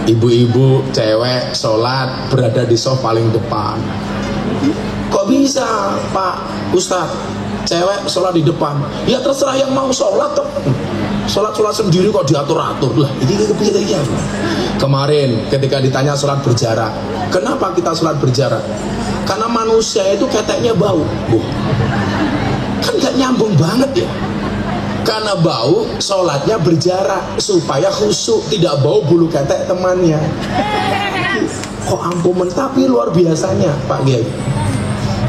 Ibu-ibu cewek sholat berada di sof paling depan. Kok bisa Pak Ustadz cewek sholat di depan? Ya terserah yang mau sholat toh. Sholat sendiri kok diatur-atur lah. Ini kepikiran. Kemarin ketika ditanya sholat berjarak, kenapa kita sholat berjarak? Karena manusia itu keteknya bau. Kan gak nyambung banget ya. Karena bau, sholatnya berjarak supaya khusyuk, tidak bau bulu ketek temannya. Kok ampun, tapi luar biasanya Pak Kiai.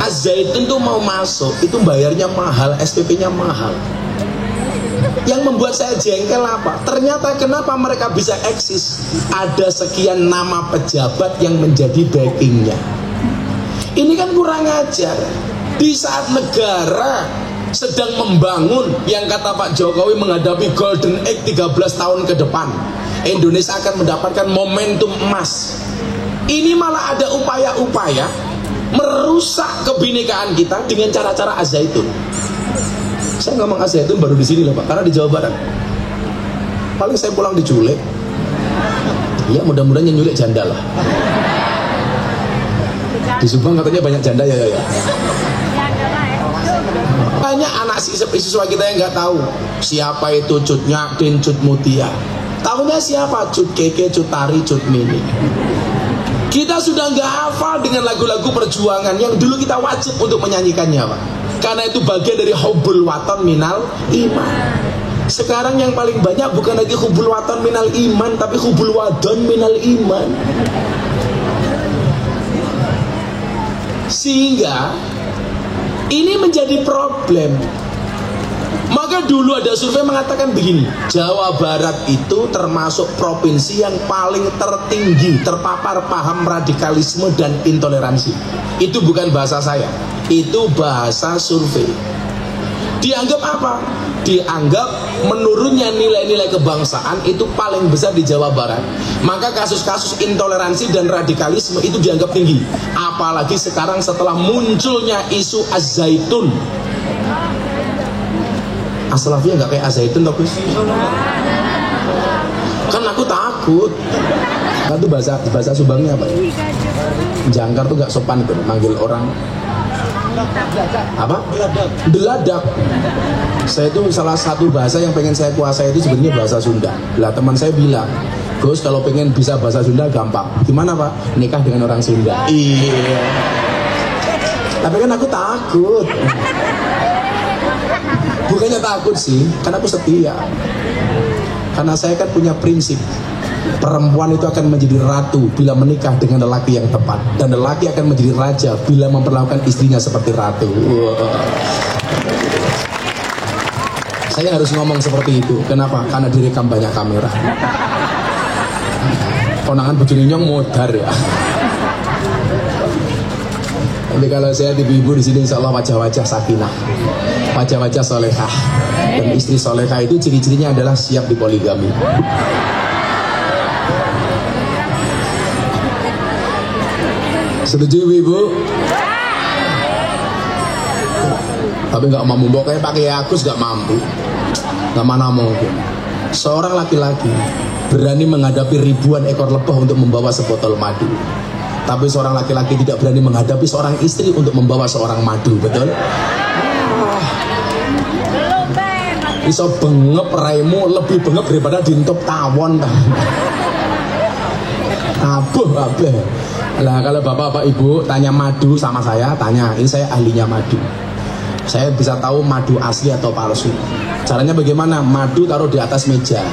Az-Zaitun tuh mau masuk, itu bayarnya mahal, SPP-nya mahal. Yang membuat saya jengkel apa? Ternyata kenapa mereka bisa eksis? Ada sekian nama pejabat yang menjadi backingnya. Ini kan kurang ajar. Di saat negara sedang membangun, yang kata Pak Jokowi menghadapi golden age 13 tahun ke depan, Indonesia akan mendapatkan momentum emas. Ini malah ada upaya-upaya merusak kebinekaan kita dengan cara-cara Az-Zaitun. Saya ngomong Az-Zaitun baru di sini loh Pak, karena di Jawa Barat. Paling saya pulang diculik. Ya mudah-mudahan yang nyulik janda lah. Di Subang katanya banyak janda ya. Banyak anak siswa kita yang nggak tahu siapa itu Cut Nyakin, Cut Mutia. Tahunya siapa? Cut Keke, Cut Tari, Cut Mini. Kita sudah nggak hafal dengan lagu-lagu perjuangan yang dulu kita wajib untuk menyanyikannya Pak. Karena itu bagian dari hubbul watan minal iman. Sekarang yang paling banyak bukan lagi hubbul watan minal iman, tapi hubbul wadon minal iman. Sehingga ini menjadi problem. Maka dulu ada survei mengatakan begini, Jawa Barat itu termasuk provinsi yang paling tertinggi terpapar paham radikalisme dan intoleransi. Itu bukan bahasa saya, itu bahasa survei. Dianggap apa? Dianggap menurunnya nilai-nilai kebangsaan itu paling besar di Jawa Barat. Maka kasus-kasus intoleransi dan radikalisme itu dianggap tinggi. Apalagi sekarang setelah munculnya isu Az-Zaitun. As-Salafiyah nggak kayak Az-Zaitun toh Gus? Kan aku takut. Kan itu bahasa Subangnya apa? Jangkar tuh nggak sopan itu manggil orang apa? Deladak. Saya itu salah satu bahasa yang pengen saya kuasai itu sebenarnya bahasa Sunda. Lah teman saya bilang, Gus kalau pengen bisa bahasa Sunda gampang. Gimana Pak? Nikah dengan orang Sunda. Iya. Tapi kan aku takut. Bukannya takut sih, karena aku setia. Karena saya kan punya prinsip, perempuan itu akan menjadi ratu bila menikah dengan lelaki yang tepat, dan lelaki akan menjadi raja bila memperlakukan istrinya seperti ratu. Saya harus ngomong seperti itu. Kenapa? Karena direkam banyak kamera. Konangan bojone nyong modar ya. Tapi kalau saya ibu-ibu di sini insya Allah wajah-wajah sakinah, wajah-wajah solehah, dan istri solehah itu ciri-cirinya adalah siap dipoligami. Setuju ibu? Tapi nggak mampu, pokoknya pakai Agus nggak mampu, nggak mana mungkin. Seorang laki-laki berani menghadapi ribuan ekor lebah untuk membawa sebotol madu. Tapi seorang laki-laki tidak berani menghadapi seorang istri untuk membawa seorang madu, betul? Iso bengep raimu lebih bengep daripada dintop tawon. Abuh. Lah kalau bapak-bapak ibu tanya madu sama saya, tanya, ini saya ahlinya madu. Saya bisa tahu madu asli atau palsu. Caranya bagaimana? Madu taruh di atas meja,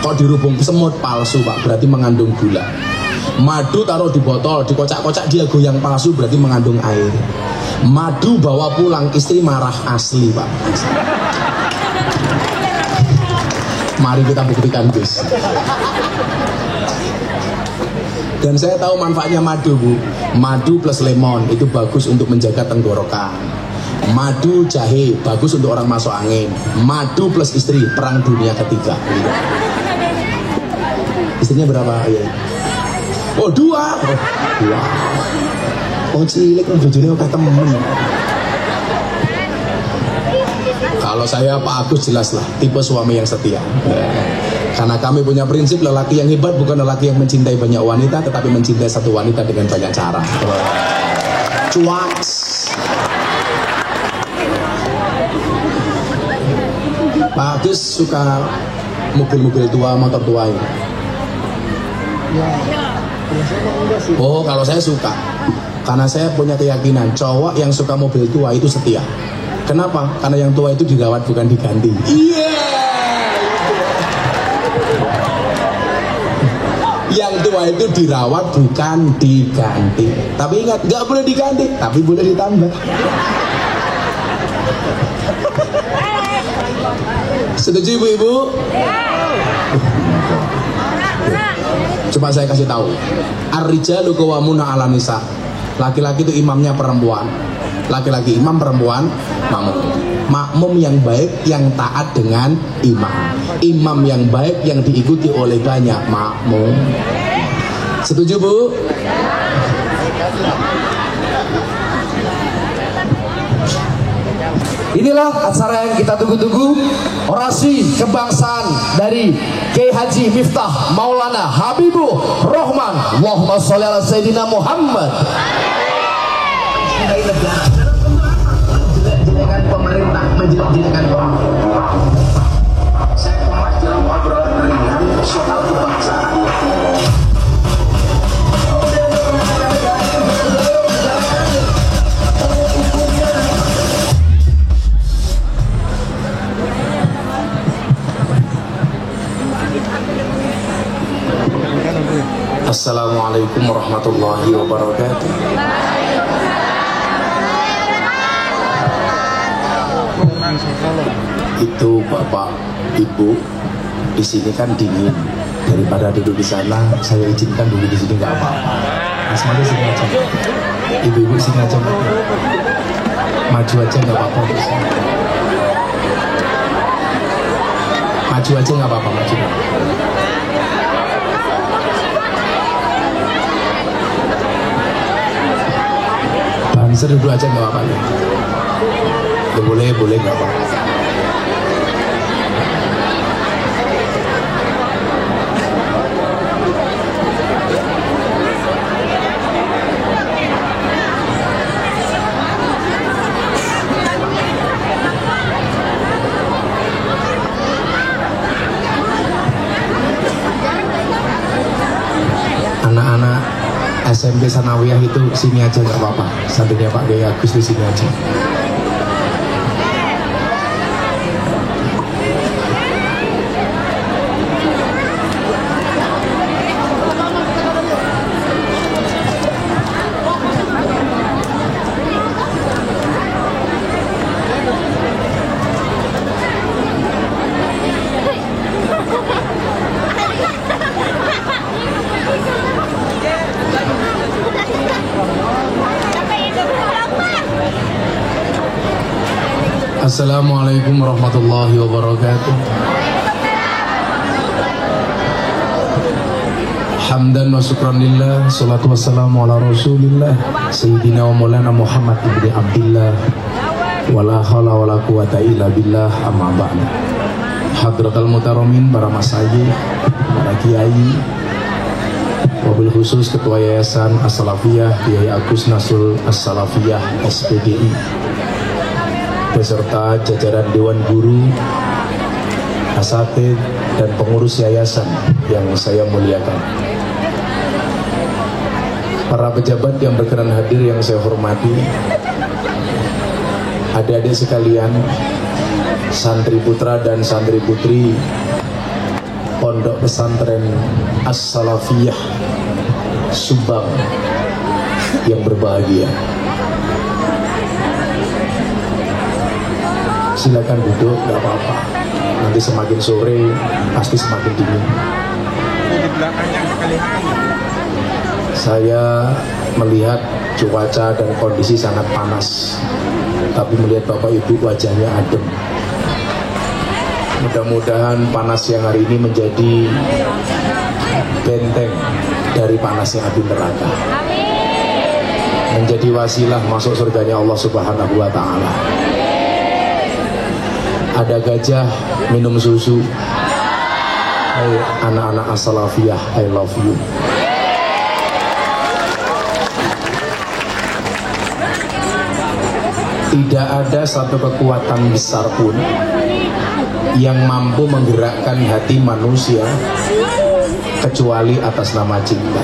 kok dirubung semut, palsu Pak, berarti mengandung gula. Madu taruh di botol, dikocak-kocak dia goyang, palsu, berarti mengandung air. Madu bawa pulang, istri marah, asli Pak. Mari kita buktikan Gus. Dan saya tahu manfaatnya madu Bu. Madu plus lemon itu bagus untuk menjaga tenggorokan. Madu jahe bagus untuk orang masuk angin. Madu plus istri perang dunia ketiga. Istrinya berapa ya? Oh 2. Oh cilik bojone akeh temen. Kalau saya Pak Agus jelas lah tipe suami yang setia. Karena kami punya prinsip lelaki yang hebat bukan lelaki yang mencintai banyak wanita, tetapi mencintai satu wanita dengan banyak cara. Cuaks. Pak Agus suka mobil-mobil tua, motor tua ini? Oh, kalau saya suka. Karena saya punya keyakinan cowok yang suka mobil tua itu setia. Kenapa? Karena yang tua itu dirawat bukan diganti. Iya. Yang tua itu dirawat bukan diganti. Tapi ingat, nggak boleh diganti, tapi boleh ditambah. Setuju ibu-ibu? Coba saya kasih tahu. Ar-rijalu qawwamuna 'alan nisa. Laki-laki itu imamnya perempuan. Laki-laki imam, perempuan makmum. Makmum yang baik yang taat dengan imam. Imam yang baik yang diikuti oleh banyak makmum. Setuju, Bu? Inilah acara yang kita tunggu-tunggu, orasi kebangsaan dari Kiai Haji Miftah Maulana Habibur Rahman. Allahumma sholli ala Sayyidina Muhammad. Menjelek-jelekan pemerintah, menjelek-jelekan pemerintah. Saya kemas dalam obrolan ringan soal kebangsaan. Assalamualaikum warahmatullahi wabarakatuh. Itu Bapak Ibu di sini kan dingin, daripada duduk di sana saya izinkan dulu di sini nggak apa-apa. Mas Mada sini aja, ibu-ibu sini aja, maju aja nggak apa-apa. Maju aja nggak apa-apa, maju. Banser dulu aja nggak apa-apa ya. Boleh nggak apa-apa. Anak-anak SMP Sanawiyah itu sini aja nggak apa-apa. Santrinya Pak Kiai Agus di sini aja. Assalamualaikum warahmatullahi wabarakatuh. Hamdan wa syukran lillah, salatu wassalamu ala rasulillah Sayyidina wa maulana Muhammad ibn Abdillah, wala hawla wala quwata illa billah, amma ba'd. Hadratal mutaramin, para masyayikh, para kiai, wabil khusus Ketua Yayasan As-Salafiyah Kiai Agus Nasrul As-Salafiyah SPDI, beserta jajaran Dewan Guru, asatidz dan pengurus yayasan yang saya muliakan. Para pejabat yang berkenan hadir yang saya hormati, adik-adik sekalian, santri putra dan santri putri Pondok Pesantren As-Salafiyah Subang yang berbahagia. Silakan duduk, gak apa-apa. Nanti semakin sore pasti semakin dingin. Saya melihat cuaca dan kondisi sangat panas, tapi melihat Bapak Ibu wajahnya adem. Mudah-mudahan panas yang hari ini menjadi benteng dari panasnya api neraka, menjadi wasilah masuk surganya Allah Subhanahu wa Ta'ala. Ada gajah minum susu, Hai anak-anak as-salafiyah, I love you. Tidak ada satu kekuatan besar pun yang mampu menggerakkan hati manusia kecuali atas nama cinta.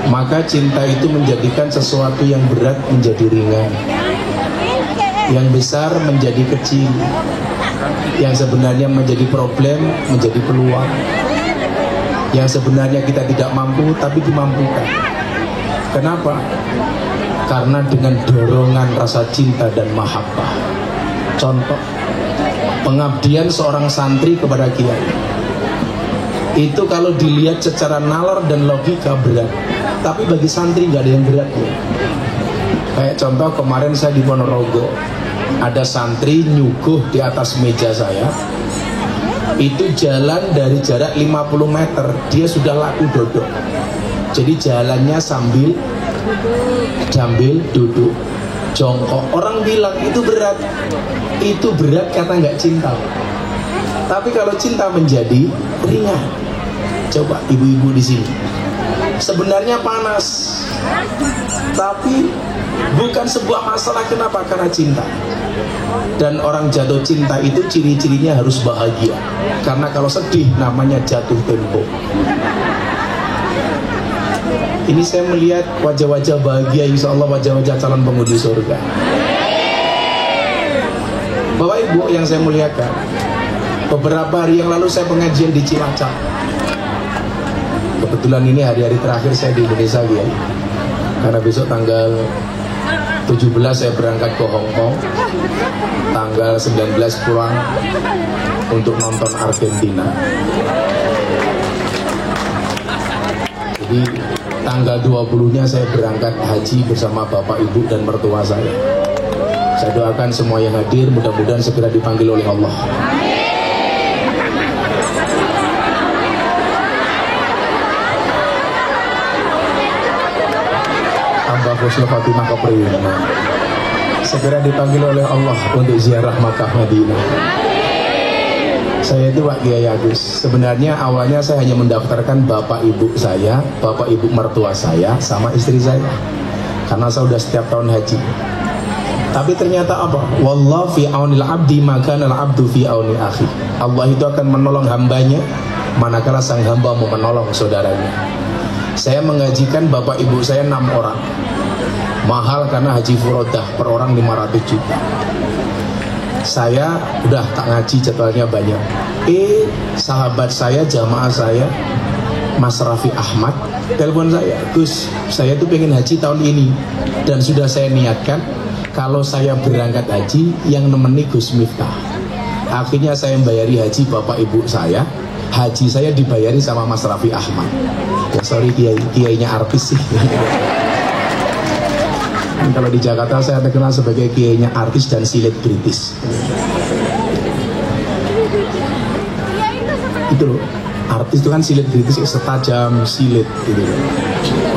Maka cinta itu menjadikan sesuatu yang berat menjadi ringan, yang besar menjadi kecil, yang sebenarnya menjadi problem menjadi peluang, yang sebenarnya kita tidak mampu tapi dimampukan. Kenapa? Karena dengan dorongan rasa cinta dan mahabbah. Contoh, pengabdian seorang santri kepada kiai itu kalau dilihat secara nalar dan logika berat, tapi bagi santri nggak ada yang berat ya. Kayak contoh kemarin saya di Ponorogo, ada santri nyuguh di atas meja saya, itu jalan dari jarak 50 meter dia sudah laku dodok. Jadi jalannya sambil duduk jongkok. Orang bilang itu berat. Itu berat karena nggak cinta. Tapi kalau cinta menjadi ringan. Coba ibu-ibu di sini, sebenarnya panas, tapi bukan sebuah masalah. Kenapa? Karena cinta. Dan orang jatuh cinta itu ciri-cirinya harus bahagia. Karena kalau sedih namanya jatuh tempo. Ini saya melihat wajah-wajah bahagia, insya Allah wajah-wajah calon penghuni surga. Bapak Ibu yang saya muliakan, beberapa hari yang lalu saya pengajian di Cilacap. Kebetulan ini hari-hari terakhir saya di Indonesia ya. Karena besok tanggal 17 saya berangkat ke Hong Kong, tanggal 19 pulang untuk nonton Argentina. Jadi tanggal 20-nya saya berangkat haji bersama bapak ibu dan mertua saya. Saya doakan semua yang hadir mudah-mudahan segera dipanggil oleh Allah. Tambah husnul khotimah kepriyana. Segera dipanggil oleh Allah untuk ziarah Makkah Madinah. Saya itu Pak Kiai Agus. Sebenarnya awalnya saya hanya mendaftarkan bapak ibu saya, bapak ibu mertua saya, sama istri saya. Karena saya sudah setiap tahun haji. Tapi ternyata apa? Wallahu fi aunil abdi maka al abdu fi auni akhi. Allah itu akan menolong hambanya manakala sang hamba mau menolong saudaranya. Saya mengajikan bapak ibu saya 6 orang. Mahal karena haji furodah per orang 500 juta. Saya udah tak ngaji jadwalnya banyak. Sahabat saya, jamaah saya, Mas Raffi Ahmad, telepon saya, Gus, saya tuh pengen haji tahun ini dan sudah saya niatkan kalau saya berangkat haji yang nemeni Gus Miftah. Akhirnya saya membayari haji bapak ibu saya, haji saya dibayari sama Mas Raffi Ahmad. Ya sorry kiainya artis sih. Kalau di Jakarta saya terkenal sebagai kiainya artis dan silet British. Itu loh, artis itu kan silet British setajam silet gitu.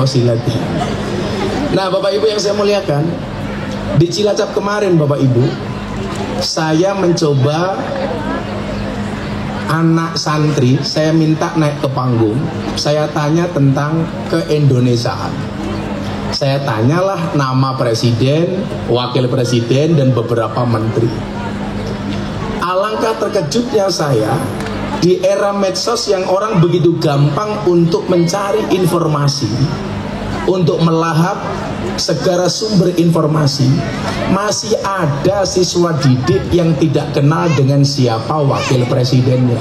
Oh silet. Nah Bapak Ibu yang saya muliakan, di Cilacap kemarin Bapak Ibu, saya mencoba anak santri, saya minta naik ke panggung, saya tanya tentang keindonesiaan. Saya tanyalah nama presiden, wakil presiden, dan beberapa menteri. Alangkah terkejutnya saya di era medsos yang orang begitu gampang untuk mencari informasi, untuk melahap segala sumber informasi, masih ada siswa didik yang tidak kenal dengan siapa wakil presidennya.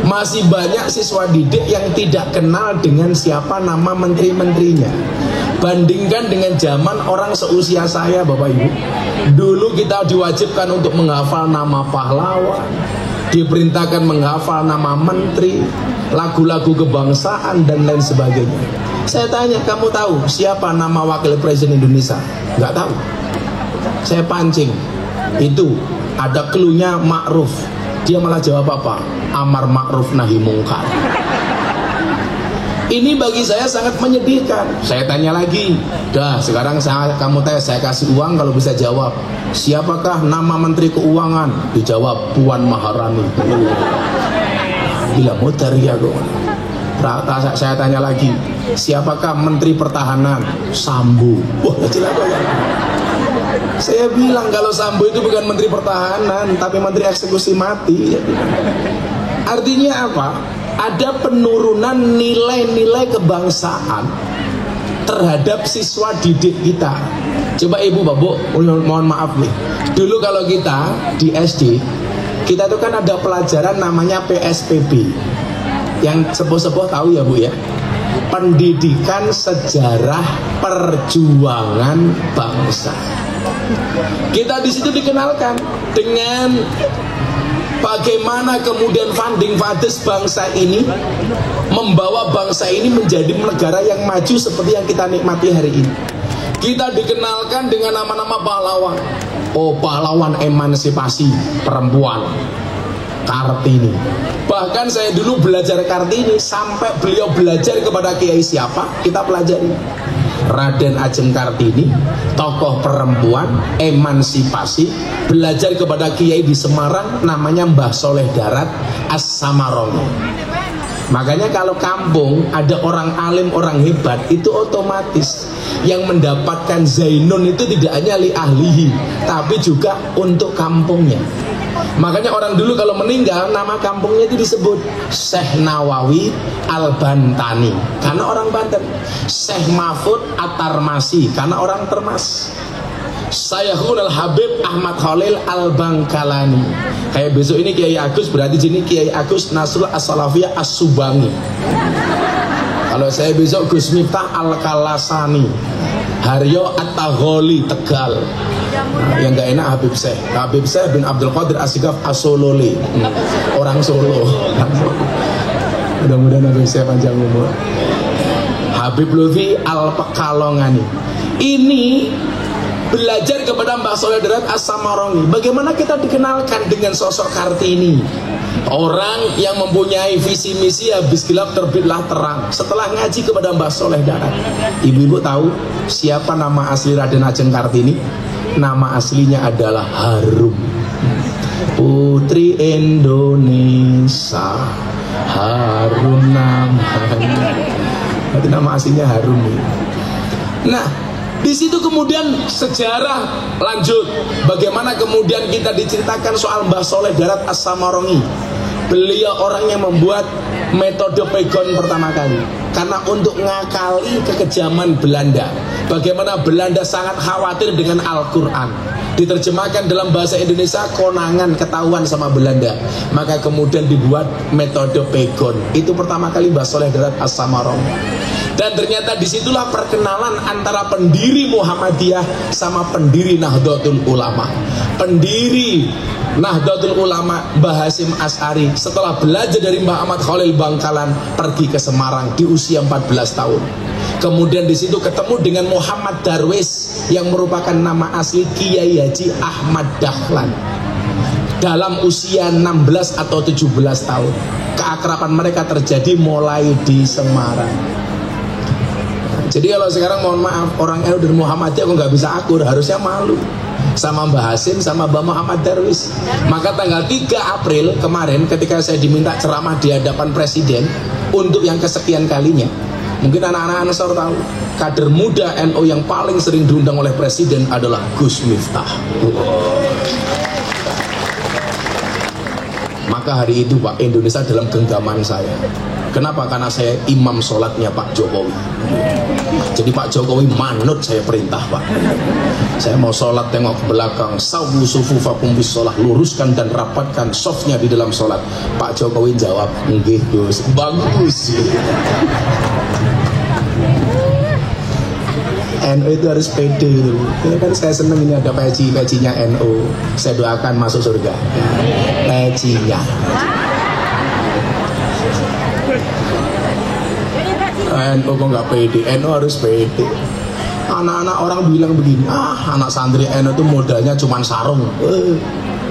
Masih banyak siswa didik yang tidak kenal dengan siapa nama menteri-menterinya. Bandingkan dengan zaman orang seusia saya Bapak Ibu. Dulu kita diwajibkan untuk menghafal nama pahlawan, diperintahkan menghafal nama menteri, lagu-lagu kebangsaan dan lain sebagainya. Saya tanya, kamu tahu siapa nama wakil presiden Indonesia? Nggak tahu. Saya pancing. Itu ada cluenya Ma'ruf. Dia malah jawab apa? Amar ma'ruf nahi mungkar. Ini bagi saya sangat menyedihkan. Saya tanya lagi, dah sekarang kamu tes, saya kasih uang kalau bisa jawab. Siapakah nama Menteri Keuangan? Dijawab Puan Maharani. Bila muter ya gue. Saya tanya lagi, siapakah Menteri Pertahanan? Sambo. Wah, jelas ya. Saya bilang kalau Sambo itu bukan Menteri Pertahanan, tapi Menteri Eksekusi Mati. Artinya apa? Ada penurunan nilai-nilai kebangsaan terhadap siswa didik kita. Coba ibu bapak, mohon maaf nih. Dulu kalau kita di SD, kita itu kan ada pelajaran namanya PSPB. Yang sepuh-sepuh tahu ya bu ya, Pendidikan Sejarah Perjuangan Bangsa. Kita di situ dikenalkan dengan bagaimana kemudian founding fathers bangsa ini membawa bangsa ini menjadi negara yang maju seperti yang kita nikmati hari ini. Kita dikenalkan dengan nama-nama pahlawan. Oh, pahlawan emansipasi perempuan, Kartini. Bahkan saya dulu belajar Kartini sampai beliau belajar kepada kiai siapa, kita pelajari. Raden Ajeng Kartini, tokoh perempuan, emansipasi, belajar kepada kiai di Semarang namanya Mbah Soleh Darat As-Samarongi. Makanya kalau kampung ada orang alim, orang hebat, itu otomatis yang mendapatkan Zainun itu tidak hanya li ahlihi, tapi juga untuk kampungnya. Makanya orang dulu kalau meninggal nama kampungnya itu disebut Syekh Nawawi Al-Bantani karena orang Banten, Syekh Mahfud At-Tarmasi karena orang Termas, Syekhul Al-Habib Ahmad Khalil Al-Bangkalani. Kayak besok ini Kiai Agus, berarti sini Kiai Agus Nasrul As-Salafiyah As-Subangi. Kalau saya besok Gus Miftah Al-Kalasani, Haryo At-Tagholi Tegal. Yang gak enak Habib Syekh bin Abdul Qadir As-Sigaf As-Sololi, orang Solo. Mudah-mudahan Habib Syekh panjang umur. Habib Lutfi Al-Pekalongani. Ini belajar kepada Mbah Soleh Darat As-Samarongi. Bagaimana kita dikenalkan dengan sosok Kartini, orang yang mempunyai visi misi habis gelap terbitlah terang. Setelah ngaji kepada Mbah Soleh Darat, ibu-ibu tahu siapa nama asli Raden Ajeng Kartini? Nama aslinya adalah Harum, Putri Indonesia, Harum namanya. Berarti nama aslinya Harum. Nah, di situ kemudian sejarah lanjut. Bagaimana kemudian kita diceritakan soal Mbah Soleh Darat As-Samarongi. Beliau orang yang membuat metode pegon pertama kali. Karena untuk ngakali kekejaman Belanda. Bagaimana Belanda sangat khawatir dengan Al-Quran. Diterjemahkan dalam bahasa Indonesia, konangan ketahuan sama Belanda. Maka kemudian dibuat metode pegon. Itu pertama kali Mbah Soleh Darat As-Samarongi. Dan ternyata disitulah perkenalan antara pendiri Muhammadiyah sama pendiri Nahdlatul Ulama. Pendiri Nahdlatul Ulama Mbah Hasyim Asy'ari setelah belajar dari Mbah Ahmad Khalil Bangkalan pergi ke Semarang di usia 14 tahun. Kemudian di situ ketemu dengan Muhammad Darwis yang merupakan nama asli Kiai Haji Ahmad Dahlan. Dalam usia 16 atau 17 tahun, keakraban mereka terjadi mulai di Semarang. Jadi kalau sekarang mohon maaf, orang NU dan Muhammadiyah kok nggak bisa akur, harusnya malu sama Mbah Hasyim sama Mbah Muhammad Darwis. Maka tanggal 3 April kemarin ketika saya diminta ceramah di hadapan Presiden untuk yang kesekian kalinya, mungkin anak-anak Ansor tahu, kader muda NU yang paling sering diundang oleh Presiden adalah Gus Miftah. Maka hari itu Pak, Indonesia dalam genggaman saya. Kenapa? Karena saya imam sholatnya Pak Jokowi. Jadi Pak Jokowi manut saya perintah Pak. Saya mau sholat tengok ke belakang, sawu sufufakum bis sholah, luruskan dan rapatkan softnya di dalam sholat. Pak Jokowi jawab, nggih Gus, bagus. NU itu harus pede. Ya kan saya seneng ini ada peci-pecinya NU. Saya doakan masuk surga. Pecinya. NU kok nggak pede? NU harus pede. Anak-anak orang bilang begini, anak santri NU itu modalnya cuma sarung.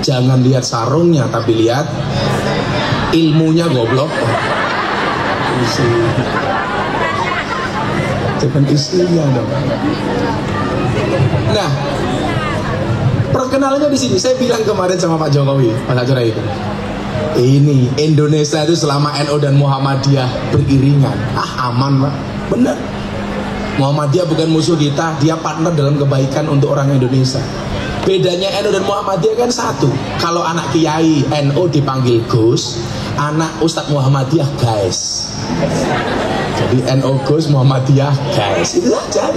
Jangan lihat sarungnya, tapi lihat ilmunya goblok. Dengan istrinya dong. Nah, perkenalannya di sini. Saya bilang kemarin sama Pak Jokowi, Pak Sajora itu, ini Indonesia itu selama NU dan Muhammadiyah beriringan, aman Pak. Benar. Muhammadiyah bukan musuh kita, dia partner dalam kebaikan untuk orang Indonesia. Bedanya NU dan Muhammadiyah kan satu, kalau anak kiai NU dipanggil Gus, anak Ustadz Muhammadiyah guys. Jadi NU Gus, Muhammadiyah guys, itu saja.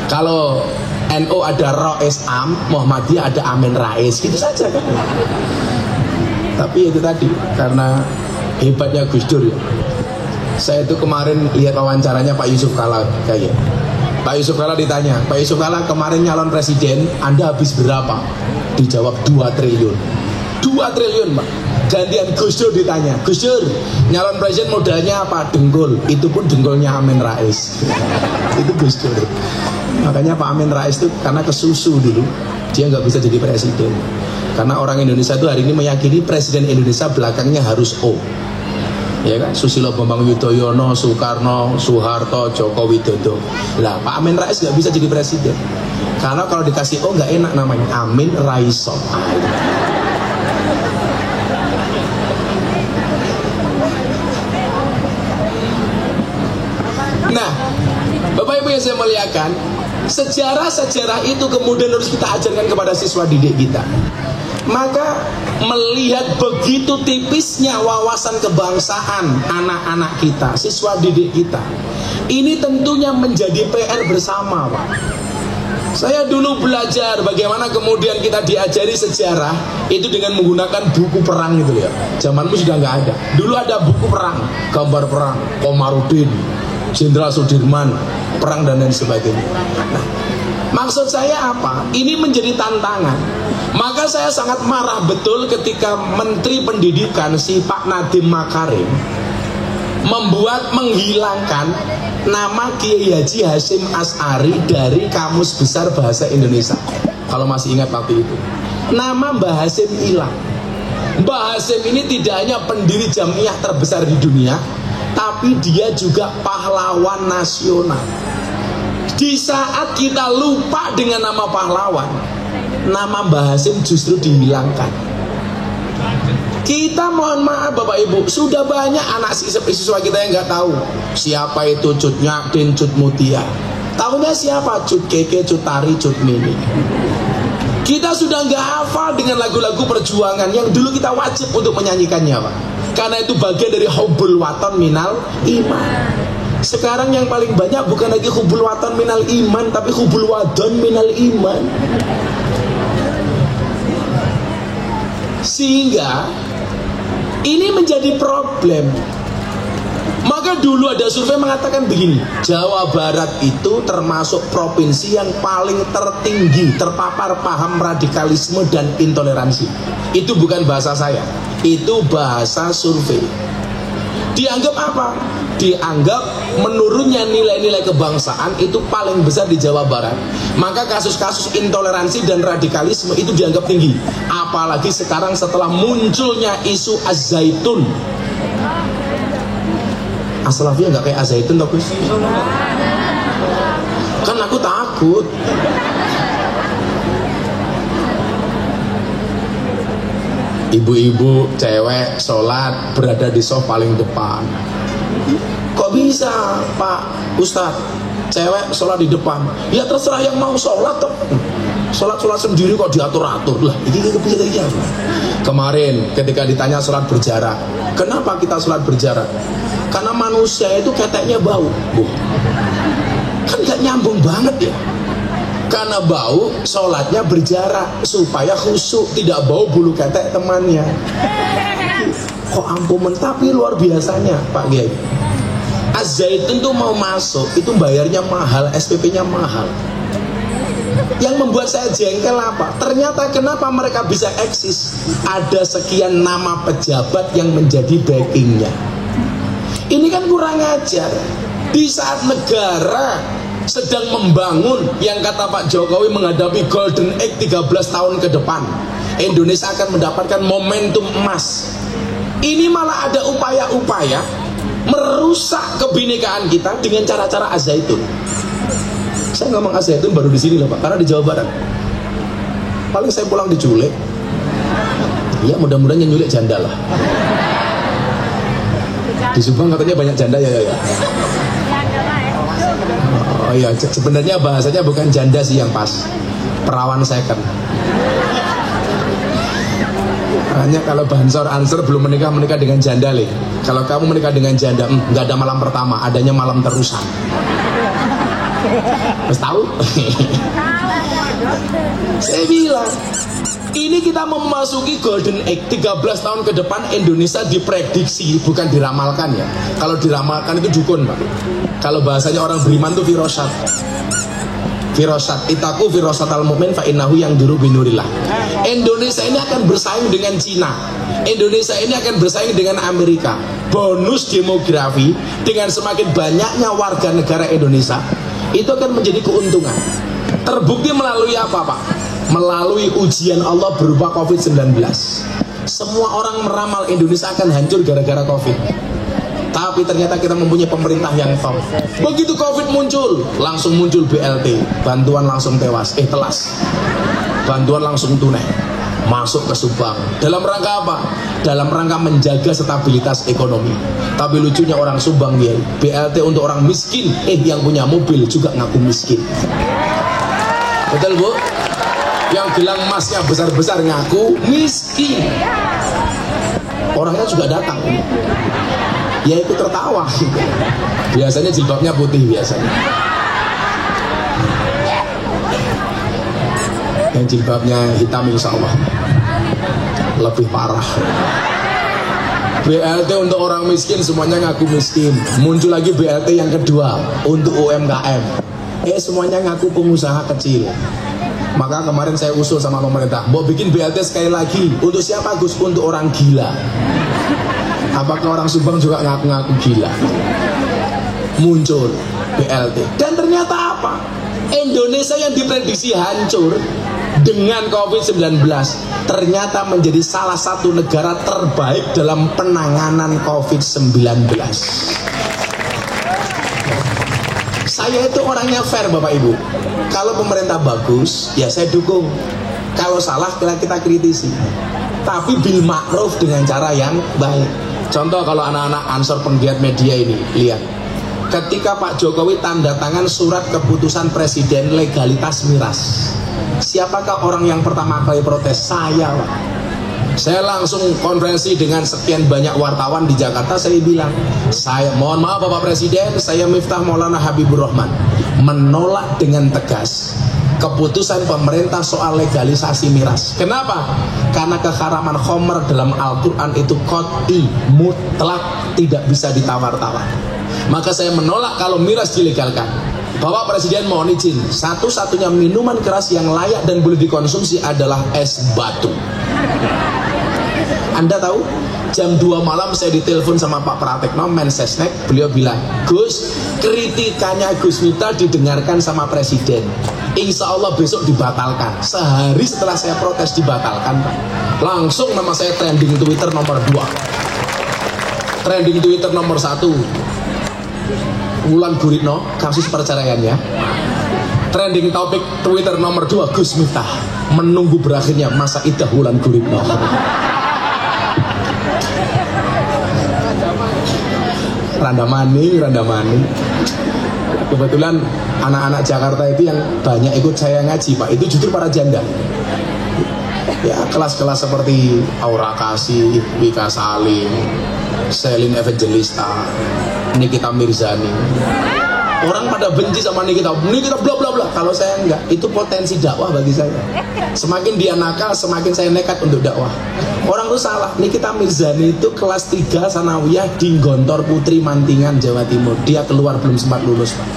Kalau NU ada Rois Am, Muhammadiyah ada Amin Rais, gitu saja kan. Tapi itu tadi, karena hebatnya Gus Dur ya. Saya itu kemarin lihat wawancaranya Pak Yusuf Kalla kayak. Pak Yusuf Kalla ditanya, Pak Yusuf Kalla kemarin nyalon presiden, Anda habis berapa? Dijawab 2 triliun. 2 triliun Pak. Gantian Gus Dur ditanya, Gus Dur nyalon presiden modalnya apa? Dengkul. Itu pun dengkulnya Amin Rais. Itu Gus Dur. Makanya Pak Amin Rais itu karena kesusu dulu, dia nggak bisa jadi presiden. Karena orang Indonesia itu hari ini meyakini presiden Indonesia belakangnya harus O. Ya kan, Susilo Bambang Yudhoyono, Soekarno, Soeharto, Joko Widodo. Lah Pak Amin Rais nggak bisa jadi presiden karena kalau dikasih O nggak enak namanya, Amin Raiso. Nah, Bapak Ibu yang saya muliakan, sejarah-sejarah itu kemudian harus kita ajarkan kepada siswa didik kita. Maka melihat begitu tipisnya wawasan kebangsaan anak-anak kita, siswa didik kita, ini tentunya menjadi PR bersama Pak. Saya dulu belajar bagaimana kemudian kita diajari sejarah itu dengan menggunakan buku perang gitu ya. Zamanmu sudah nggak ada. Dulu ada buku perang, gambar perang, Komarudin, Jenderal Sudirman, perang dan lain sebagainya. Nah, maksud saya apa? Ini menjadi tantangan. Maka saya sangat marah betul ketika Menteri Pendidikan si Pak Nadiem Makarim menghilangkan nama Kiai Haji Hasyim Asy'ari dari Kamus Besar Bahasa Indonesia. Kalau masih ingat waktu itu, nama Mbah Hasyim hilang. Mbah Hasyim ini tidak hanya pendiri jamiah terbesar di dunia, tapi dia juga pahlawan nasional. Di saat kita lupa dengan nama pahlawan, nama Mbah Hasyim justru dihilangkan. Kita mohon maaf Bapak Ibu, sudah banyak anak siswa kita yang nggak tahu siapa itu Cut Nyadin, Cut Mutia. Tahunya siapa? Cut Keke, Cut Tari, Cut Mini. Kita sudah nggak hafal dengan lagu-lagu perjuangan yang dulu kita wajib untuk menyanyikannya Pak. Karena itu bagian dari hubbul waton minal iman. Sekarang yang paling banyak bukan lagi hubbul waton minal iman, tapi hubbul wadon minal iman. Sehingga ini menjadi problem. Maka dulu ada survei mengatakan begini, Jawa Barat itu termasuk provinsi yang paling tertinggi terpapar paham radikalisme dan intoleransi. Itu bukan bahasa saya, itu bahasa survei. Dianggap apa? Dianggap menurunnya nilai-nilai kebangsaan itu paling besar di Jawa Barat. Maka kasus-kasus intoleransi dan radikalisme itu dianggap tinggi. Apalagi sekarang setelah munculnya isu Az-Zaitun. As-Salafiyah nggak kayak Az-Zaitun toh Gus? Kan aku takut. Ibu-ibu cewek sholat berada di sof paling depan. Kok bisa Pak Ustadz cewek sholat di depan? Ya terserah yang mau sholat toh. Sholat sendiri kok diatur-atur lah. Ini kepikiran. Kemarin ketika ditanya sholat berjarak, kenapa kita sholat berjarak? Karena manusia itu keteknya bau. Kan gak nyambung banget ya. Karena bau, sholatnya berjarak supaya khusyuk, tidak bau bulu ketek temannya. Kok ampun, tapi luar biasanya Pak Kiai. Az-Zaitun tuh mau masuk, itu bayarnya mahal, SPP-nya mahal. Yang membuat saya jengkel apa? Ternyata kenapa mereka bisa eksis? Ada sekian nama pejabat yang menjadi backingnya. Ini kan kurang ajar. Di saat negara sedang membangun, yang kata Pak Jokowi menghadapi Golden Age 13 tahun ke depan, Indonesia akan mendapatkan momentum emas. Ini malah ada upaya-upaya merusak kebinekaan kita dengan cara-cara Az-Zaitun. Saya ngomong Az-Zaitun baru di sini loh Pak, karena di Jawa Barat. Paling saya pulang diculik. Ya mudah-mudahan yang nyulik janda lah. Di Subang katanya banyak janda ya. Oh iya, sebenarnya bahasanya bukan janda sih yang pas, perawan second. Hanya kalau Bansor Ansor belum menikah dengan janda le. Kalau kamu menikah dengan janda, nggak ada malam pertama, adanya malam terusan. Mas tahu? Saya bilang, ini kita memasuki golden age. 13 tahun ke depan Indonesia diprediksi, bukan diramalkan ya. Kalau diramalkan itu dukun Pak. Kalau bahasanya orang beriman itu firosat. Firosat, itaku firosat al-mu'min fa innahu yang duru binurillah. Indonesia ini akan bersaing dengan Cina. Indonesia ini akan bersaing dengan Amerika. Bonus demografi dengan semakin banyaknya warga negara Indonesia, itu akan menjadi keuntungan. Terbukti melalui apa Pak? Melalui ujian Allah berupa COVID-19. Semua orang meramal Indonesia akan hancur gara-gara COVID. Tapi ternyata kita mempunyai pemerintah yang top. Begitu COVID muncul, langsung muncul BLT, bantuan langsung tewas, telas. Bantuan langsung tunai, masuk ke Subang. Dalam rangka apa? Dalam rangka menjaga stabilitas ekonomi. Tapi lucunya orang Subang ya, BLT untuk orang miskin, yang punya mobil juga ngaku miskin. Betul Bu? Yang gelang emasnya besar-besar ngaku miskin. Orangnya juga datang, ya ikut tertawa. Biasanya jilbabnya putih biasanya. Yang jilbabnya hitam insya Allah lebih parah. BLT untuk orang miskin semuanya ngaku miskin. Muncul lagi BLT yang kedua untuk UMKM. Semuanya ngaku pengusaha kecil. Maka kemarin saya usul sama pemerintah, mau bikin BLT sekali lagi. Untuk siapa Gus? Untuk orang gila. Apakah orang Subang juga ngaku-ngaku gila? Muncul BLT. Dan ternyata apa? Indonesia yang diprediksi hancur dengan COVID-19 ternyata menjadi salah satu negara terbaik dalam penanganan COVID-19. Saya itu orangnya fair Bapak Ibu. Kalau pemerintah bagus, ya saya dukung. Kalau salah kita kritisi. Tapi bil ma'ruf dengan cara yang baik. Contoh kalau anak-anak Ansor penggiat media ini, lihat. Ketika Pak Jokowi tanda tangan surat keputusan presiden legalitas miras, siapakah orang yang pertama kali protes? Saya Pak. Saya langsung konferensi dengan sekian banyak wartawan di Jakarta. Saya bilang, saya mohon maaf Bapak Presiden, saya Miftah Maulana Habibur Rahman menolak dengan tegas keputusan pemerintah soal legalisasi miras. Kenapa? Karena keharaman khamr dalam Al-Quran itu qat'i, mutlak, tidak bisa ditawar-tawar. Maka saya menolak kalau miras dilegalkan. Bapak Presiden mohon izin, satu-satunya minuman keras yang layak dan boleh dikonsumsi adalah es batu. Anda tahu, jam 2 malam saya ditelepon sama Pak Pratekno, Mensesnek. Beliau bilang, Gus, kritikannya Gus Miftah didengarkan sama Presiden. Insya Allah besok dibatalkan. Sehari setelah saya protes dibatalkan Pak. Langsung nama saya trending Twitter nomor 2. Trending Twitter nomor 1, Wulan Guritno, kasus perceraiannya. Trending topik Twitter nomor 2, Gus Miftah menunggu berakhirnya masa idah Wulan Guritno. Randa maning. Kebetulan anak-anak Jakarta itu yang banyak ikut saya ngaji Pak, itu justru para janda. Ya kelas-kelas seperti Aura Kasih, Wika Salim, Selin Evangelista, Nikita Mirzani. Orang pada benci sama Nikita bla bla bla. Kalau saya enggak, itu potensi dakwah bagi saya. Semakin dia nakal, semakin saya nekat untuk dakwah. Orang itu salah. Nikita Mirzani itu kelas 3 sanawiyah di Gontor Putri Mantingan, Jawa Timur. Dia keluar belum sempat lulus Pak.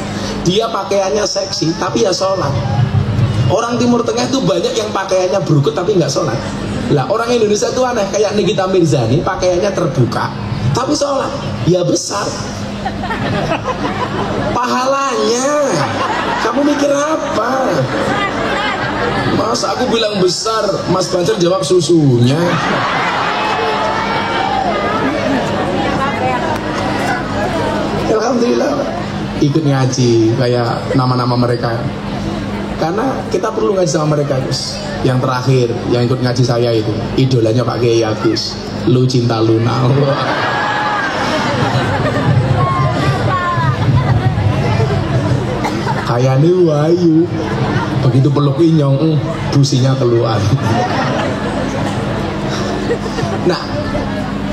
Dia pakaiannya seksi tapi ya sholat. Orang Timur Tengah itu banyak yang pakaiannya berukut tapi nggak sholat. Lah orang Indonesia itu aneh, kayak Nikita Mirzani pakaiannya terbuka tapi sholat, ya besar pahalanya. Kamu mikir apa? Mas aku bilang besar, Mas Banser jawab susunya. ikut ngaji kayak nama-nama mereka. Karena kita perlu ngaji sama mereka, Gus. Yang terakhir yang ikut ngaji saya itu idolanya Pak Kiai Agus, Lu Cinta Luna. Kayaknya wayu, begitu peluk inyong, businya keluar. Nah,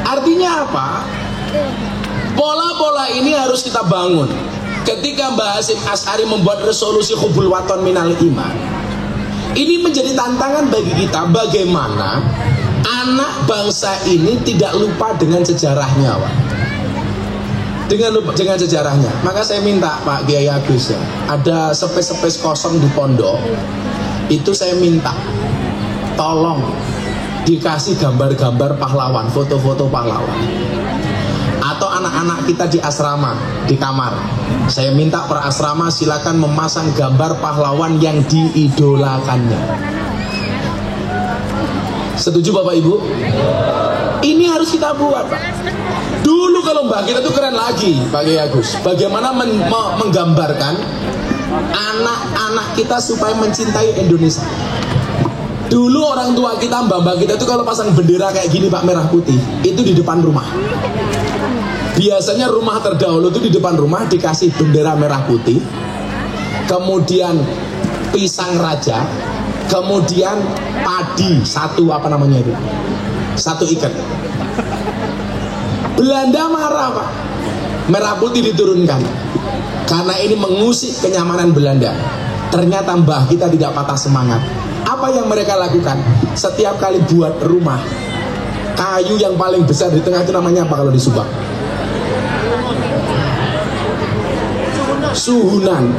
artinya apa? Pola-pola ini harus kita bangun. Ketika Mbah Hasyim Asy'ari membuat resolusi hubul waton minal iman, ini menjadi tantangan bagi kita bagaimana anak bangsa ini tidak lupa dengan sejarahnya, Pak. Dengan sejarahnya. Maka saya minta Pak Kiai Agus ya, ada space kosong di pondok. Itu saya minta tolong dikasih gambar-gambar pahlawan, foto-foto pahlawan. Atau anak-anak kita di asrama, di kamar. Saya minta per asrama silakan memasang gambar pahlawan yang diidolakannya. Setuju Bapak Ibu? Ini harus kita buat, Pak. Dulu kalau mbak kita tuh keren lagi, Pak Kiai Agus. Bagaimana menggambarkan anak-anak kita supaya mencintai Indonesia. Dulu orang tua kita, mbak-mbak kita tuh kalau pasang bendera kayak gini, Pak, merah putih, itu di depan rumah. Biasanya rumah terdahulu tuh di depan rumah dikasih bendera merah putih, kemudian pisang raja, kemudian padi satu, apa namanya itu, satu ikat. Belanda marah, Pak. Merah putih diturunkan karena ini mengusik kenyamanan Belanda. Ternyata mbah kita tidak patah semangat. Apa yang mereka lakukan? Setiap kali buat rumah, kayu yang paling besar di tengah itu namanya apa kalau di Subang? Suhunan.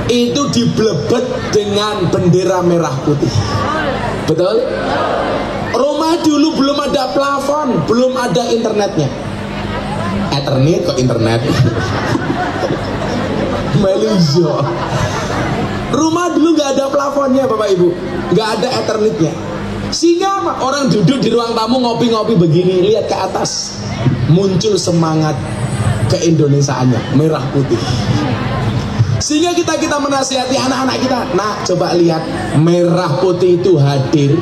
Itu diblebet dengan bendera merah putih. Betul? Rumah dulu belum ada plafon, belum ada internetnya. Ethernet kok internet. Malaysia. Rumah dulu nggak ada plafonnya, Bapak Ibu, nggak ada ethernetnya. Sehingga apa? Orang duduk di ruang tamu ngopi-ngopi begini, lihat ke atas, muncul semangat keindonesiaannya, merah putih. Sehingga kita menasihati anak-anak kita, nah coba lihat, merah putih itu hadir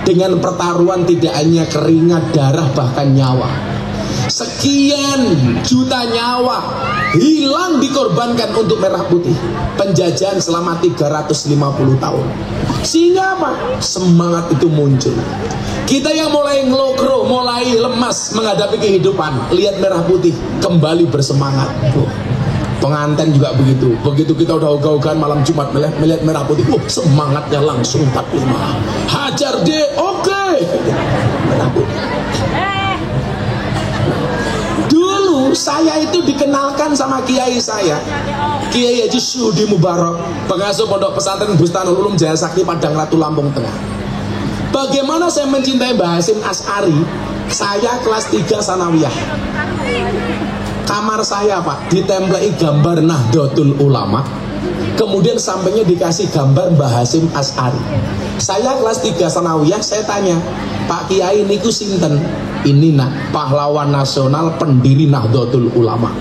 dengan pertaruhan tidak hanya keringat, darah, bahkan nyawa. Sekian juta nyawa hilang dikorbankan untuk merah putih. Penjajahan selama 350 tahun. Sehingga apa? Semangat itu muncul. Kita yang mulai ngelokro, mulai lemas menghadapi kehidupan, lihat merah putih, kembali bersemangat. Pengantin juga begitu. Begitu kita udah ogah-ogahan malam Jumat melihat merah putih, semangatnya langsung 45. Hajar deh, oke. Merah putih. Dulu saya itu dikenalkan sama kiai saya, Kiai Haji Syuhudi Mubarak, pengasuh pondok pesantren Bustanul Ulum Jaya Sakti Padang Ratu Lampung Tengah. Bagaimana saya mencintai Mbah Hasyim Asy'ari? Saya kelas 3 sanawiyah. Kamar saya, Pak, ditemplei gambar Nahdlatul Ulama, kemudian sampingnya dikasih gambar Mbah Hasyim Asy'ari. Saya kelas 3 sanawiyah, saya tanya, Pak Kiai niku sinten? Ini nak pahlawan nasional, pendiri Nahdlatul Ulama.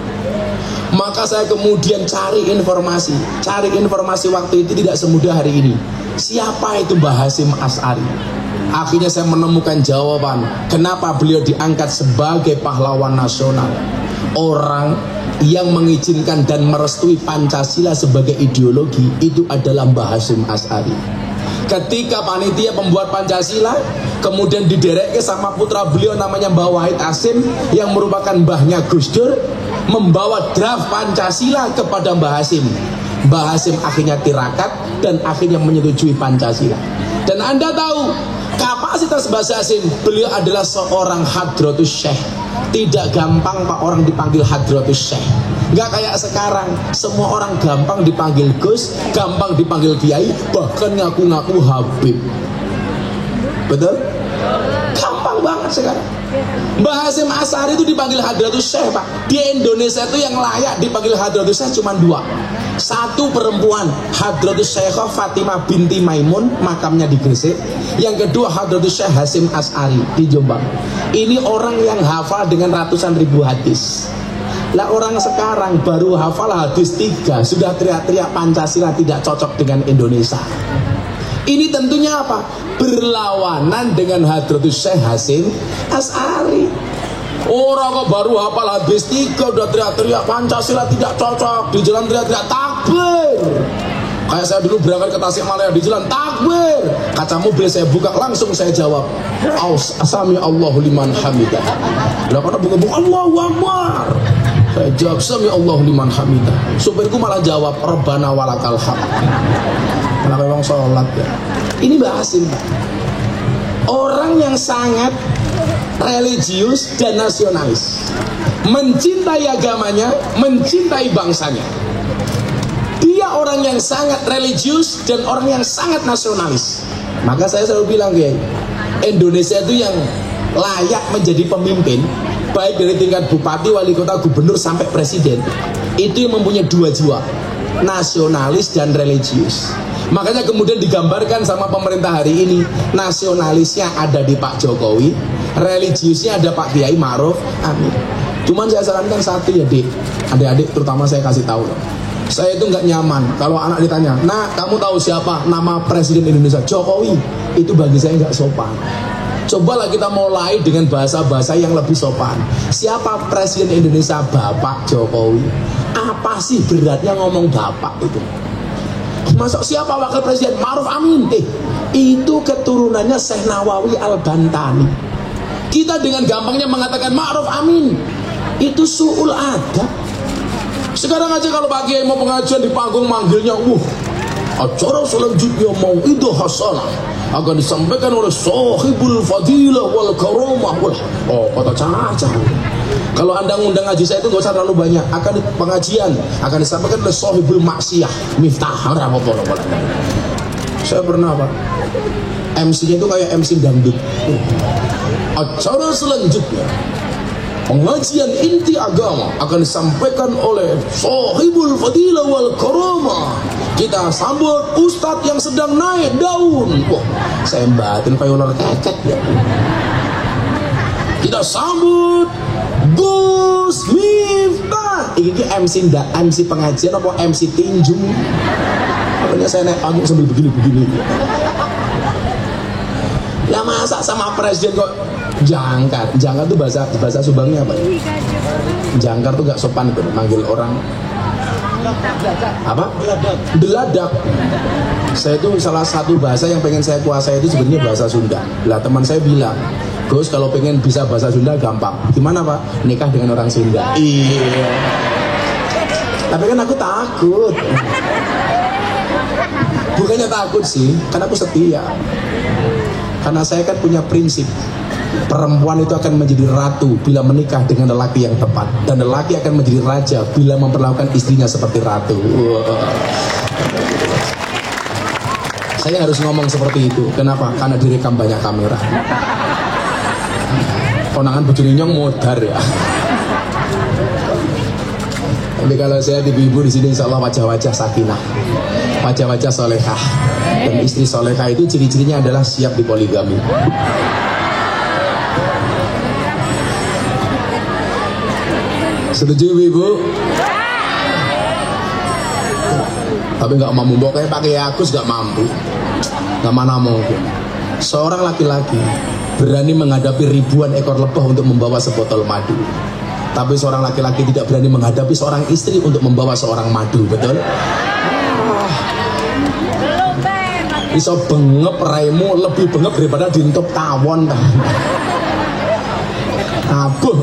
Maka saya kemudian cari informasi waktu itu tidak semudah hari ini. Siapa itu Mbah Hasyim Asy'ari? Akhirnya saya menemukan jawaban kenapa beliau diangkat sebagai pahlawan nasional. Orang yang mengizinkan dan merestui Pancasila sebagai ideologi itu adalah Mbah Hasyim Asy'ari. Ketika panitia pembuat Pancasila kemudian diderek sama putra beliau namanya Mbah Wahid Hasyim yang merupakan mbahnya Gus Dur, membawa draft Pancasila kepada Mbah Hasyim. Mbah Hasyim akhirnya tirakat dan akhirnya menyetujui Pancasila. Dan Anda tahu kapasitas Mbah Hasyim, beliau adalah seorang hadratus syekh. Tidak gampang Pak orang dipanggil hadratus syekh. Nggak kayak sekarang, semua orang gampang dipanggil Gus, gampang dipanggil Kiai, bahkan ngaku-ngaku Habib. Betul? Gampang banget sekarang. Mbah Hasyim Asy'ari itu dipanggil hadratus syekh, Pak. Di Indonesia itu yang layak dipanggil hadratus syekh cuma 2. Satu perempuan, Hadratus Syekhah Fatimah binti Maimun, makamnya di Gresik. Yang kedua Hadratus Syekh Hasyim Asy'ari di Jombang. Ini orang yang hafal dengan ratusan ribu hadis. Lah orang sekarang baru hafal hadis 3 sudah teriak-teriak Pancasila tidak cocok dengan Indonesia. Ini tentunya apa? Berlawanan dengan Hadratus Syekh Hasyim Asy'ari. Orang kok baru hafal hadis 3 udah teriak-teriak Pancasila tidak cocok, di jalan teriak-teriak takbir. Kayak saya dulu berangkat ke Tasikmalaya di jalan takbir, kaca mobil saya buka langsung saya jawab Sami Allahu liman hamidah. Lah karena bunga-bunga Allahu Akbar, saya jawab Sami Allahu liman hamidah. Supirku malah jawab Rabbana walakal hamd. Kenapa memang sholat ya? Ini bahasin. Orang yang sangat religius dan nasionalis, mencintai agamanya, mencintai bangsanya. Dia orang yang sangat religius dan orang yang sangat nasionalis. Maka saya selalu bilang ya, Indonesia itu yang layak menjadi pemimpin, baik dari tingkat bupati, wali kota, gubernur sampai presiden, itu yang mempunyai 2 jiwa, nasionalis dan religius. Makanya kemudian digambarkan sama pemerintah hari ini, nasionalisnya ada di Pak Jokowi, religiusnya ada Pak Kiai Ma'ruf Amin. Cuman saya sarankan satu ya Dik, adik-adik terutama saya kasih tahu, saya itu nggak nyaman kalau anak ditanya, nah kamu tahu siapa nama presiden Indonesia? Jokowi. Itu bagi saya nggak sopan. Cobalah kita mulai dengan bahasa-bahasa yang lebih sopan. Siapa presiden Indonesia? Bapak Jokowi. Apa sih beratnya ngomong bapak itu? Masuk siapa wakil presiden? Ma'ruf Amin. Itu keturunannya Syekh Nawawi Al-Bantani. Kita dengan gampangnya mengatakan Ma'ruf Amin. Itu su'ul adab. Sekarang aja kalau Pak Kiai mau pengajian di panggung manggilnya, acara selanjutnya mau Mau'idah Hasanah akan disampaikan oleh Sahibul Fadilah wal Karamah kata caca. Kalau Anda ngundang ngaji saya itu gak usah terlalu banyak. Akan pengajian akan disampaikan oleh Sahibul Maksiyah Miftah. Saya pernah Pak, MC-nya itu kayak MC dangdut. Acara selanjutnya pengajian inti agama akan disampaikan oleh Sahibul Fadilah wal Karamah. Kita sambut Ustadz yang sedang naik daun. Wah, saya batin kayak ular keket ya. Kita sambut Gus Miftah. Ini MC pengajian apa MC tinju? Makanya saya naik panggung sambil begini. Ya masa sama presiden kok jangkar? Jangkar tuh bahasa Subangnya apa ya? Jangkar tuh gak sopan itu, manggil orang apa? Deladak. Saya itu salah satu bahasa yang pengen saya kuasai itu sebenarnya bahasa Sunda. Lah teman saya bilang, Gus kalau pengen bisa bahasa Sunda gampang. Gimana Pak? Nikah dengan orang Sunda. Iya. Tapi kan aku takut. Bukannya takut sih, karena aku setia. Karena saya kan punya prinsip, perempuan itu akan menjadi ratu bila menikah dengan lelaki yang tepat, dan lelaki akan menjadi raja bila memperlakukan istrinya seperti ratu. Saya harus ngomong seperti itu. Kenapa? Karena direkam banyak kamera. Konangan bojone nyong modar ya. Tapi kalau saya ibu-ibu di sini, insya Allah wajah-wajah sakinah, wajah-wajah solehah, dan istri solehah itu ciri-cirinya adalah siap dipoligami. Setuju ibu? Tapi nggak mampu, pokoknya pakai Agus nggak mampu, nggak mana mungkin. Seorang laki-laki berani menghadapi ribuan ekor lebah untuk membawa sebotol madu. Tapi seorang laki-laki tidak berani menghadapi seorang istri untuk membawa seorang madu, betul? Iso bengep raimu lebih bengep daripada dintup tawon. Abuh.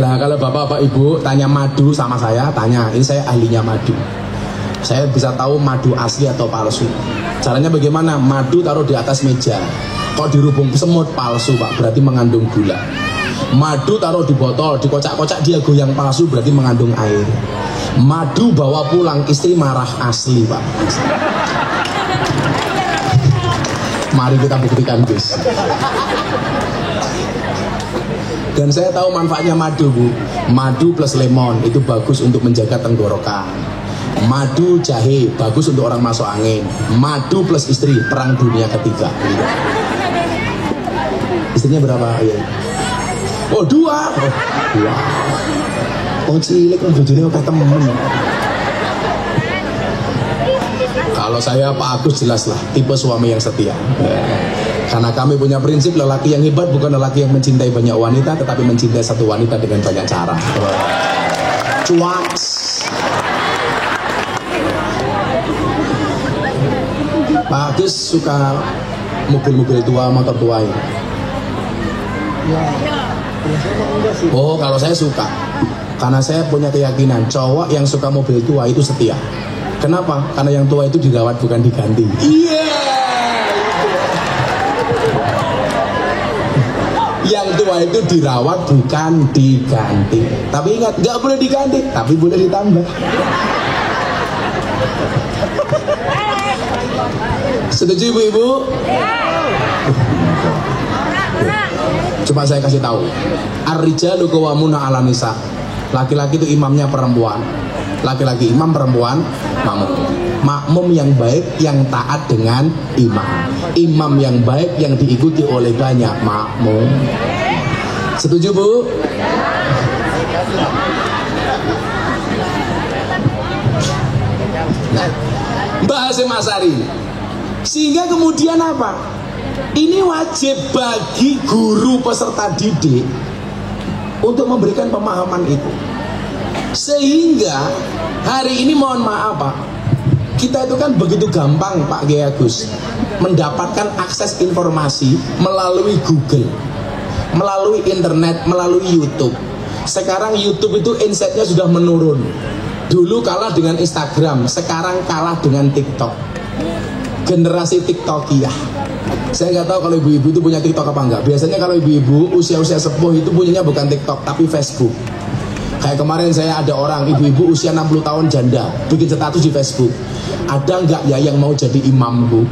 Lah kalau bapak ibu tanya madu sama saya, tanya, ini saya ahlinya madu. Saya bisa tahu madu asli atau palsu. Caranya bagaimana? Madu taruh di atas meja, kok dirubung semut, palsu Pak, berarti mengandung gula. Madu taruh di botol, dikocak-kocak, dia goyang, palsu, berarti mengandung air. Madu bawa pulang, istri marah, asli Pak. Mari kita buktikan Gus. Dan saya tahu manfaatnya madu Bu. Madu plus lemon itu bagus untuk menjaga tenggorokan. Madu jahe bagus untuk orang masuk angin. Madu plus istri perang dunia ketiga. Istrinya berapa? Ya. Oh 2. Wong cilik kan bojone akeh temen. Kalau saya Pak Agus jelas lah tipe suami yang setia. Karena kami punya prinsip lelaki yang hebat bukan lelaki yang mencintai banyak wanita, tetapi mencintai satu wanita dengan banyak cara. Cuaks. Pak Agus suka mobil-mobil tua, motor tua ini. Oh, kalau saya suka. Karena saya punya keyakinan cowok yang suka mobil tua itu setia. Kenapa? Karena yang tua itu dirawat bukan diganti. Iya. Yang tua itu dirawat bukan diganti. Tapi ingat, nggak boleh diganti, tapi boleh ditambah. Setuju ibu-ibu? Coba saya kasih tahu. Ar-rijalu qawwamuna 'alan nisa. Laki-laki itu imamnya perempuan. Laki-laki imam, perempuan makmum. Makmum yang baik yang taat dengan imam. Imam yang baik yang diikuti oleh banyak makmum. Setuju Bu? Nah, Mbak Hasyim Asy'ari. Sehingga kemudian apa? Ini wajib bagi guru peserta didik untuk memberikan pemahaman itu. Sehingga hari ini mohon maaf Pak, kita itu kan begitu gampang Pak Kiai Agus mendapatkan akses informasi melalui Google, melalui internet, melalui YouTube. Sekarang YouTube itu insightnya sudah menurun. Dulu kalah dengan Instagram, sekarang kalah dengan TikTok. Generasi TikTokiyah. Saya nggak tahu kalau ibu-ibu itu punya TikTok apa enggak. Biasanya kalau ibu-ibu usia-usia sepuh itu punyanya bukan TikTok tapi Facebook. Kayak kemarin saya ada orang ibu-ibu usia 60 tahun janda bikin status di Facebook. Ada nggak ya yang mau jadi imamku?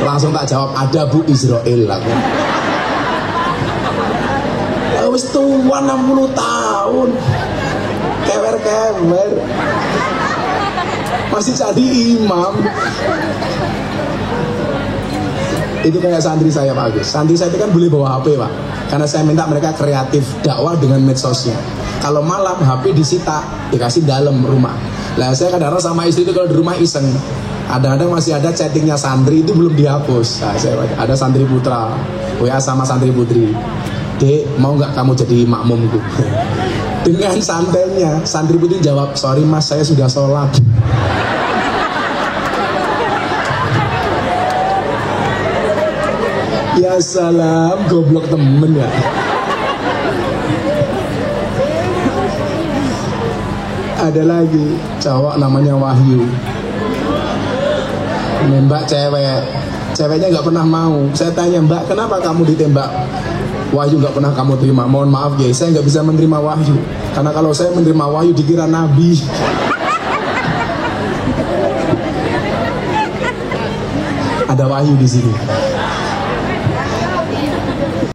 Langsung tak jawab, ada Bu Israel lah. Wis tua 60 tahun. Kewer-kewer. Masih jadi imam. Itu kayak santri saya Pak Agus. Santri saya itu kan boleh bawa HP Pak, karena saya minta mereka kreatif dakwah dengan medsosnya. Kalau malam HP disita, dikasih dalam rumah. Lah saya kadang-kadang sama istri itu kalau di rumah iseng, kadang-kadang masih ada chattingnya santri itu belum dihapus. Nah, saya ada santri putra WA sama santri putri, Dek mau nggak kamu jadi makmumku? Dengan santainya santri putri jawab, sorry mas saya sudah sholat. Ya salam, goblok temen ya. Ada lagi cowok namanya Wahyu, nembak ceweknya nggak pernah mau. Saya tanya, Mbak kenapa kamu ditembak Wahyu nggak pernah kamu terima? Mohon maaf ya, saya nggak bisa menerima Wahyu, karena kalau saya menerima Wahyu dikira nabi. Ada Wahyu di sini.